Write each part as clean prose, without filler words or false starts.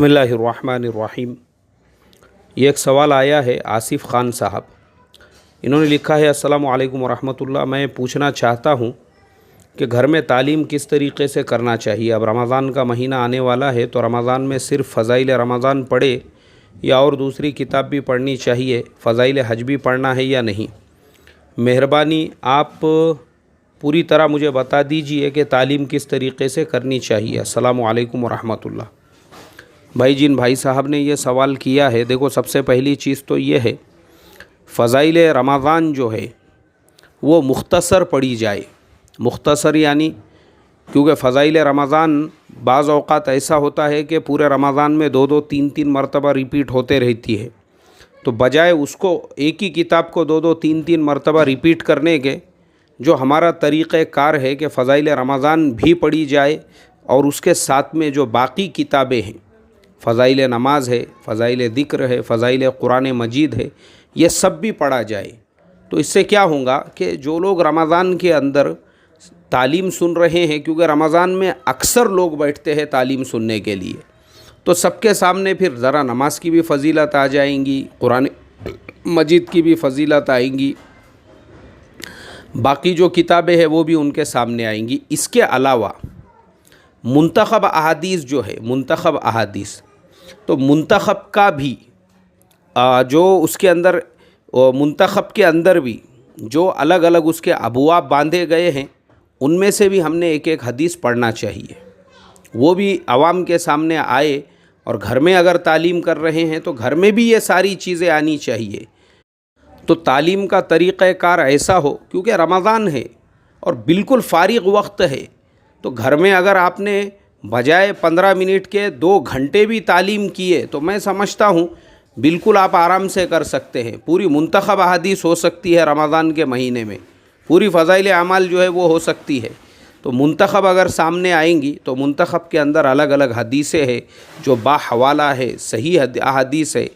बिस्मिल्लाहिर्रहमानिर्रहीम। ये एक सवाल आया है आसिफ़ ख़ान साहब। इन्होंने लिखा है अस्सलामु अलैकुम वरहमतुल्लाह। मैं पूछना चाहता हूँ कि घर में तालीम किस तरीक़े से करना चाहिए। अब रमज़ान का महीना आने वाला है तो रमज़ान में सिर्फ़ फ़ज़ाइल रमज़ान पढ़े या और दूसरी किताब भी पढ़नी चाहिए, फ़ज़ाइल हज भी पढ़ना है या नहीं। मेहरबानी आप पूरी तरह मुझे बता दीजिए कि तालीम किस तरीक़े से करनी चाहिए। अस्सलामु अलैकुम वरहमतुल्लाह। भाई जिन भाई साहब ने ये सवाल किया है, देखो सबसे पहली चीज़ तो ये है, फ़ज़ाइल रमज़ान जो है वो मुख्तसर पढ़ी जाए। मुख्तसर यानी क्योंकि फ़ज़ाइल रमज़ान बाज़ औक़ात ऐसा होता है कि पूरे रमज़ान में दो दो तीन तीन मरतबा रिपीट होते रहती है, तो बजाय उसको एक ही किताब को दो दो तीन तीन मरतबा रिपीट करने के जो हमारा तरीक़ेकार है कि फ़ज़ाइल रमज़ान भी पढ़ी जाए और उसके साथ में जो बाकी किताबें हैं, फ़ज़ाइल नमाज है, फ़ज़ाइल ज़िक्र है, फ़ज़ाइल कुरान मजीद है, ये सब भी पढ़ा जाए। तो इससे क्या होगा कि जो लोग रमज़ान के अंदर तालीम सुन रहे हैं, क्योंकि रमज़ान में अक्सर लोग बैठते हैं तालीम सुनने के लिए, तो सबके सामने फिर ज़रा नमाज की भी फ़जीलत आ जाएंगी, कुरान मजीद की भी फ़जीलत आएंगी, बाकी जो किताबें हैं वो भी उनके सामने आएंगी। इसके अलावा मुंतखब अहादीस जो है, मुंतखब अहादीस, तो मुंतखब का भी जो उसके अंदर मुंतखब के अंदर भी जो अलग अलग उसके अबवाब बांधे गए हैं, उनमें से भी हमने एक एक हदीस पढ़ना चाहिए। वो भी आवाम के सामने आए, और घर में अगर तालीम कर रहे हैं तो घर में भी ये सारी चीज़ें आनी चाहिए। तो तालीम का तरीक़ाकार ऐसा हो, क्योंकि रमज़ान है और बिल्कुल फ़ारिग वक्त है, तो घर में अगर आपने बजाय 15 मिनट के 2 घंटे भी तालीम किए तो मैं समझता हूँ बिल्कुल आप आराम से कर सकते हैं। पूरी मुंतखब अहादीस हो सकती है रमज़ान के महीने में, पूरी फ़ज़ाइल अमाल जो है वो हो सकती है। तो मुंतखब अगर सामने आएंगी तो मुंतखब के अंदर अलग अलग हदीसें हैं जो बाहवाला है, सही अहादीस है।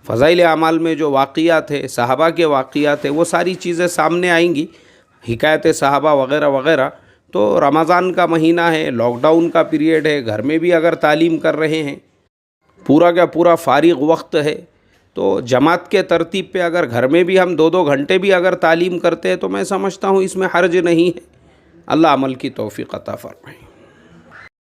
फ़ज़ाइल अमाल में जो वाक़ियात है, सहाबा के वाक़ियात है, वो सारी चीज़ें सामने आएंगी, हिकायत सहाबा वग़ैरह वग़ैरह। तो रमज़ान का महीना है, लॉकडाउन का पीरियड है, घर में भी अगर तालीम कर रहे हैं, पूरा का पूरा फ़ारिग वक्त है, तो जमात के तरतीब पे अगर घर में भी हम 2-2 घंटे भी अगर तालीम करते हैं तो मैं समझता हूँ इसमें हर्ज नहीं है। अल्लाह अमल की तौफ़ीक़ अता फ़रमाए।